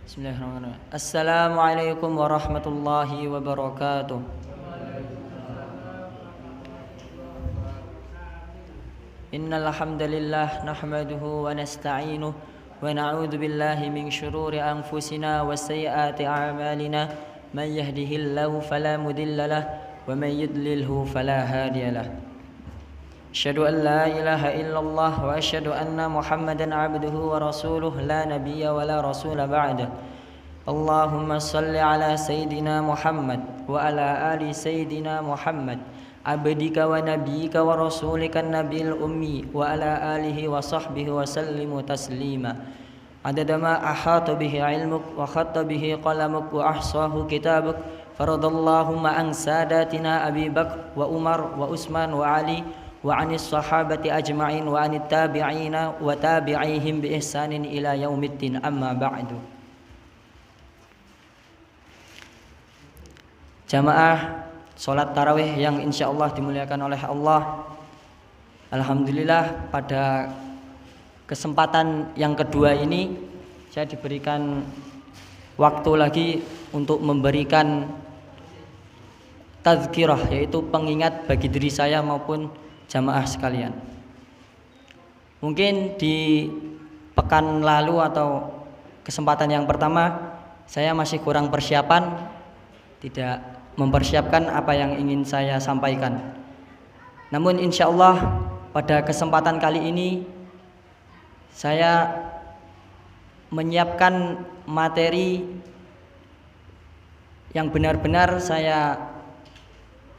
Bismillahirrahmanirrahim. Assalamualaikum warahmatullahi wabarakatuh. Innal hamdalillah nahmaduhu wa nasta'inuhu wa na'udzu billahi min shururi anfusina wa sayyiati a'malina. Man yahdihillahu fala mudilla lahu wa man yudlilhu fala hadiya lahu. Asyhadu an la ilaha illallah wa asyhadu anna Muhammadan abduhu wa rasuluh la nabiyya wa la rasula ba'dah. Allahumma salli ala sayyidina Muhammad wa ala ali sayyidina Muhammad abdika wa nabiyyika wa rasulika nabil ummi wa ala alihi wa sahbihi wa sallimu taslima. Adada ma ahata bihi ilmuk wa khatta bihi qalamuk wa ahsahu kitabuk. Faradallahu ma'an sadatina Abi Bakr wa Umar wa Utsman wa Ali wa anis sahabati ajma'in wa anit tabi'ina wa tabi'ihim bi ihsanin ila yaumiddin, amma ba'du. Jamaah salat tarawih yang insyaallah dimuliakan oleh Allah. Alhamdulillah pada kesempatan yang kedua ini saya diberikan waktu lagi untuk memberikan tazkirah, yaitu pengingat bagi diri saya maupun jamaah sekalian. Mungkin di pekan lalu atau kesempatan yang pertama saya masih kurang persiapan, tidak mempersiapkan apa yang ingin saya sampaikan. Namun insya Allah pada kesempatan kali ini saya menyiapkan materi yang benar-benar saya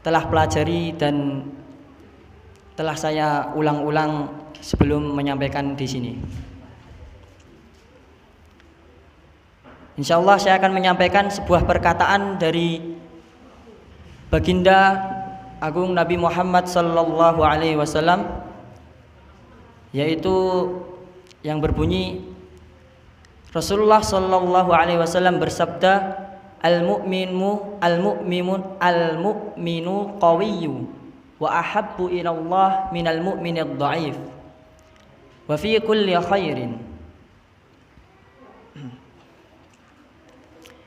telah pelajari dan telah saya ulang-ulang sebelum menyampaikan di sini. Insya Allah saya akan menyampaikan sebuah perkataan dari Baginda Agung Nabi Muhammad sallallahu alaihi wasallam, yaitu yang berbunyi, Rasulullah sallallahu alaihi wasallam bersabda, al-mu'minu qawiyyu wa ahabbu ila Allah minal mu'minid dha'if wa fi kulli khairin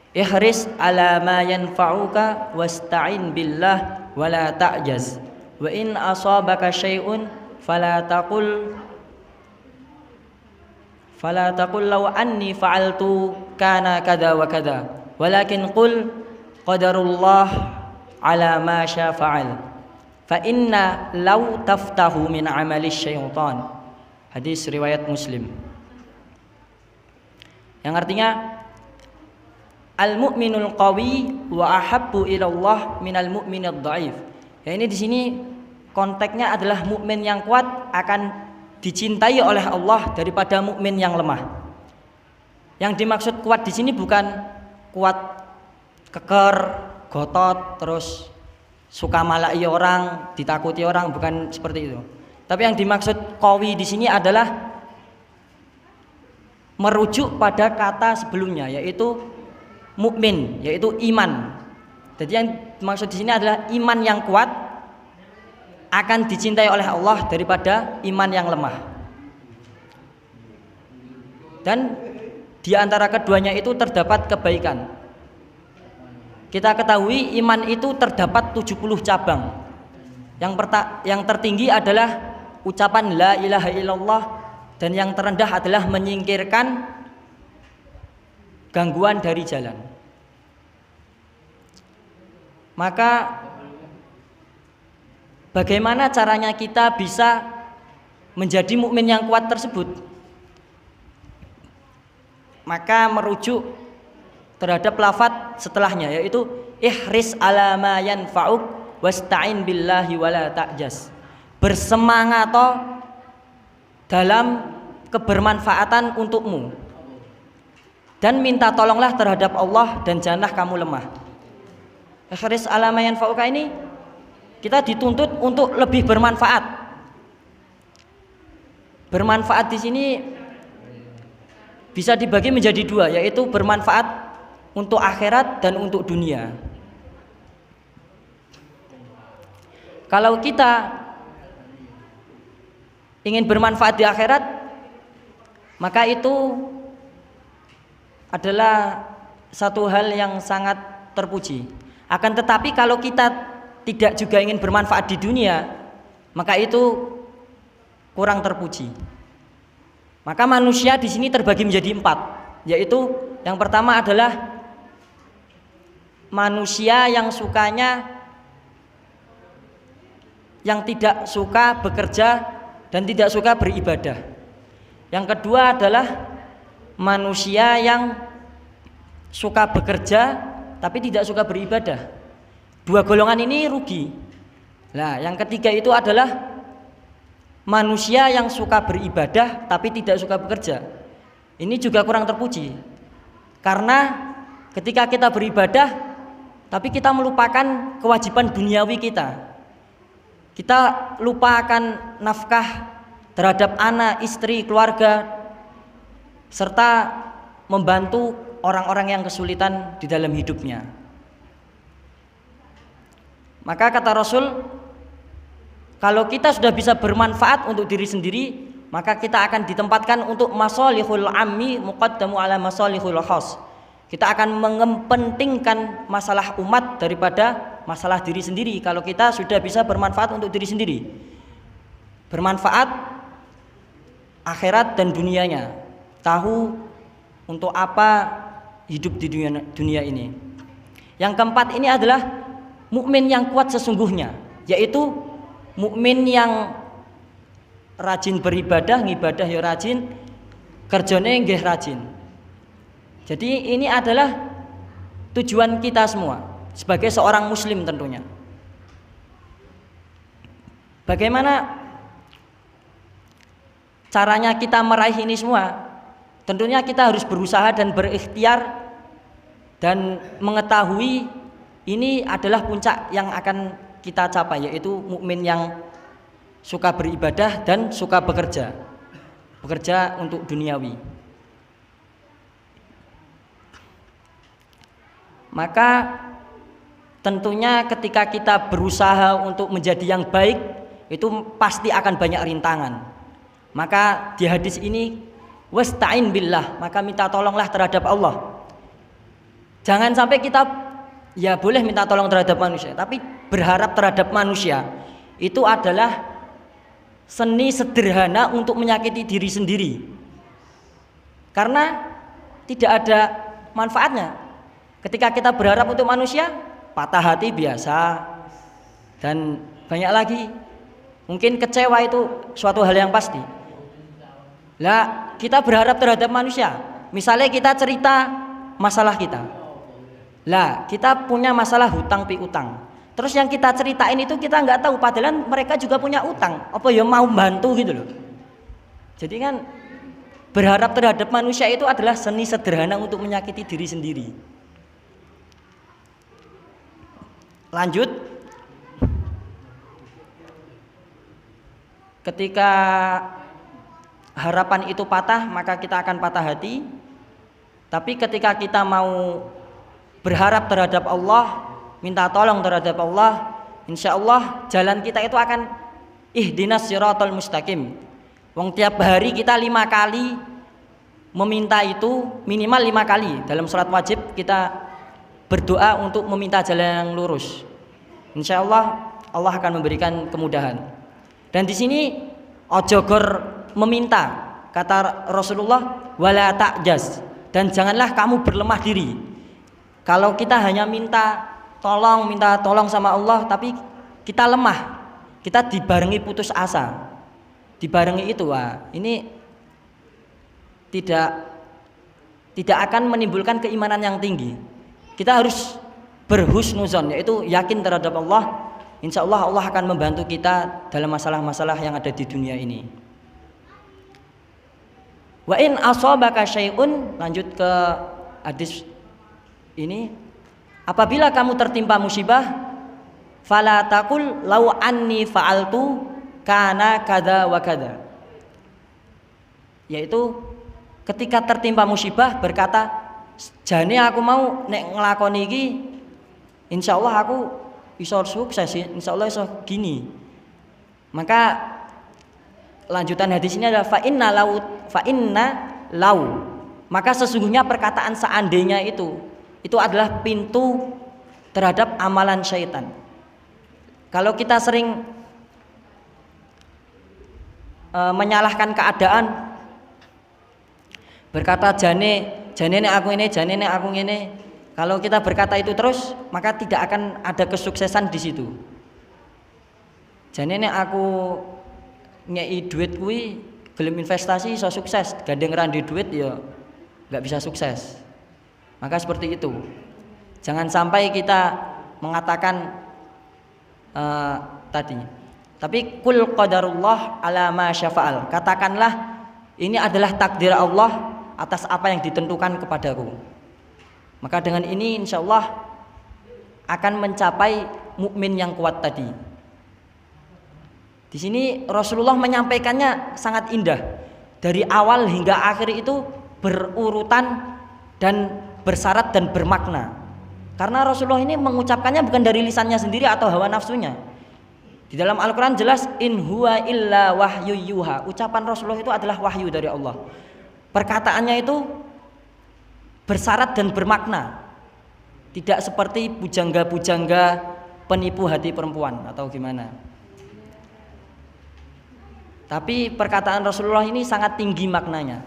ihris ala ma yanfa'uka wasta'in billah wa la ta'jaz wa in asabaka syai'un fala taqul law anni fa'altu kana kada wa kada walakin qul qadarullah ala ma syaa fa'al fa inna law taftahu min amali syaitan. Hadis riwayat Muslim, yang artinya al-mu'minul qawi wa ahabbu ila Allah minal mu'minid dhaif. Ya, ini di sini konteksnya adalah mukmin yang kuat akan dicintai oleh Allah daripada mukmin yang lemah. Yang dimaksud kuat di sini bukan kuat keker, gotot, terus suka malai orang, ditakuti orang, bukan seperti itu. Tapi yang dimaksud qawi di sini adalah merujuk pada kata sebelumnya, yaitu mukmin, yaitu iman. Jadi yang dimaksud di sini adalah iman yang kuat akan dicintai oleh Allah daripada iman yang lemah. Dan di antara keduanya itu terdapat kebaikan. Kita ketahui iman itu terdapat 70 cabang. Yang tertinggi adalah ucapan la ilaha illallah, dan yang terendah adalah menyingkirkan gangguan dari jalan. Maka bagaimana caranya kita bisa menjadi mukmin yang kuat tersebut? Maka merujuk terhadap lafadz setelahnya, yaitu ihris ala ma yanfa'uk wasta'in billahi wala ta'jaz. Bersemangat dalam kebermanfaatan untukmu dan minta tolonglah terhadap Allah dan janganlah kamu lemah. Ihris ala ma yanfa'uka ini kita dituntut untuk lebih bermanfaat. Bermanfaat di sini bisa dibagi menjadi dua, yaitu bermanfaat untuk akhirat dan untuk dunia. Kalau kita ingin bermanfaat di akhirat, maka itu adalah satu hal yang sangat terpuji. Akan tetapi kalau kita tidak juga ingin bermanfaat di dunia, maka itu kurang terpuji. Maka manusia di sini terbagi menjadi 4, yaitu yang pertama adalah manusia yang tidak suka bekerja dan tidak suka beribadah. Yang kedua adalah manusia yang suka bekerja tapi tidak suka beribadah. 2 golongan ini rugi. Nah, yang ketiga itu adalah manusia yang suka beribadah tapi tidak suka bekerja. Ini juga kurang terpuji. Karena ketika kita beribadah tapi kita melupakan kewajiban duniawi kita. Kita lupa akan nafkah terhadap anak, istri, keluarga, serta membantu orang-orang yang kesulitan di dalam hidupnya. Maka kata Rasul, kalau kita sudah bisa bermanfaat untuk diri sendiri, maka kita akan ditempatkan untuk masalihul ammi muqaddamu ala masalihul khas. Kita akan mengepentingkan masalah umat daripada masalah diri sendiri. Kalau kita sudah bisa bermanfaat untuk diri sendiri, bermanfaat akhirat dan dunianya, tahu untuk apa hidup di dunia ini. Yang keempat ini adalah mukmin yang kuat sesungguhnya, yaitu mukmin yang rajin beribadah, ngibadah ya rajin, kerjane nggih rajin. Jadi ini adalah tujuan kita semua sebagai seorang muslim tentunya. Bagaimana caranya kita meraih ini semua? Tentunya kita harus berusaha dan berikhtiar dan mengetahui ini adalah puncak yang akan kita capai, yaitu mukmin yang suka beribadah dan suka bekerja untuk duniawi. Maka tentunya ketika kita berusaha untuk menjadi yang baik, itu pasti akan banyak rintangan. Maka di hadis ini wasta'in billah, maka minta tolonglah terhadap Allah. Jangan sampai kita ya boleh minta tolong terhadap manusia, tapi berharap terhadap manusia itu adalah seni sederhana untuk menyakiti diri sendiri, karena tidak ada manfaatnya. Ketika kita berharap untuk manusia, patah hati biasa, dan banyak lagi. Mungkin kecewa itu suatu hal yang pasti. Lah, kita berharap terhadap manusia, misalnya kita cerita masalah kita. Lah, kita punya masalah hutang piutang. Terus yang kita ceritain itu kita nggak tahu, padahal mereka juga punya utang. Apa ya mau bantu gitu loh. Jadi kan berharap terhadap manusia itu adalah seni sederhana untuk menyakiti diri sendiri. Lanjut. Ketika harapan itu patah, maka kita akan patah hati. Tapi ketika kita mau berharap terhadap Allah, minta tolong terhadap Allah, insya Allah jalan kita itu akan ihdinas siratal mustaqim. Wong tiap hari kita 5 kali meminta itu, minimal 5 kali dalam sholat wajib kita berdoa untuk meminta jalan yang lurus. Insya Allah Allah akan memberikan kemudahan. Dan di sini ojo gor meminta, kata Rasulullah, wala ta'jaz, dan janganlah kamu berlemah diri. Kalau kita hanya minta tolong sama Allah, tapi kita lemah, kita dibarengi putus asa, dibarengi itu, ini tidak akan menimbulkan keimanan yang tinggi. Kita harus berhusnuzon, yaitu yakin terhadap Allah. Insya Allah Allah akan membantu kita dalam masalah-masalah yang ada di dunia ini. Wa in asabaka syai'un, lanjut ke hadis ini, apabila kamu tertimpa musibah, fala taqul law anni fa'altu kana kada wa kada, yaitu ketika tertimpa musibah berkata, jane aku mau nek nglakoni iki insyaallah aku iso sukses, insyaallah iso gini. Maka lanjutan hadis ini adalah fa inna law, maka sesungguhnya perkataan seandainya itu adalah pintu terhadap amalan syaitan. Kalau kita sering menyalahkan keadaan, berkata jane aku ini, kalau kita berkata itu terus, maka tidak akan ada kesuksesan di situ. Jane aku ngei duit kuwi gelem investasi iso sukses, gandeng randi duit ya nggak bisa sukses. Maka seperti itu. Jangan sampai kita mengatakan tadi. Tapi kul qadarullah ala ma syafa'al. Katakanlah ini adalah takdir Allah atas apa yang ditentukan kepadaku. Maka dengan ini insyaallah akan mencapai mukmin yang kuat tadi. Di sini Rasulullah menyampaikannya sangat indah. Dari awal hingga akhir itu berurutan dan bersyarat dan bermakna. Karena Rasulullah ini mengucapkannya bukan dari lisannya sendiri atau hawa nafsunya. Di dalam Al-Quran jelas in huwa illa wahyu yuha. Ucapan Rasulullah itu adalah wahyu dari Allah. Perkataannya itu bersyarat dan bermakna. Tidak seperti pujangga-pujangga penipu hati perempuan atau gimana. Tapi perkataan Rasulullah ini sangat tinggi maknanya.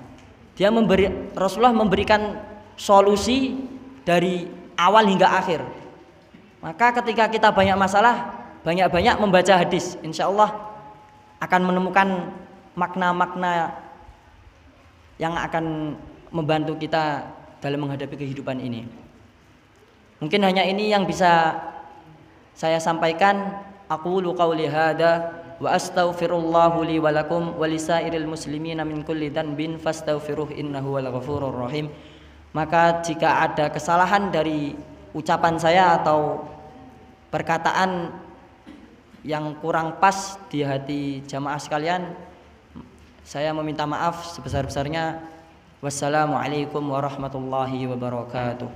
Rasulullah memberikan solusi dari awal hingga akhir. Maka ketika kita banyak masalah, banyak-banyak membaca hadis, insya Allah akan menemukan makna-makna yang akan membantu kita dalam menghadapi kehidupan ini. Mungkin hanya ini yang bisa saya sampaikan. Aqulu qauli hada wa astaghfirullahu li wa lakum wa lisairil muslimina min kulli dhanbin fastaghfiruh innahu wal ghafurur rahim. Maka jika ada kesalahan dari ucapan saya atau perkataan yang kurang pas di hati jamaah sekalian, saya meminta maaf sebesar-besarnya. Wassalamualaikum warahmatullahi wabarakatuh.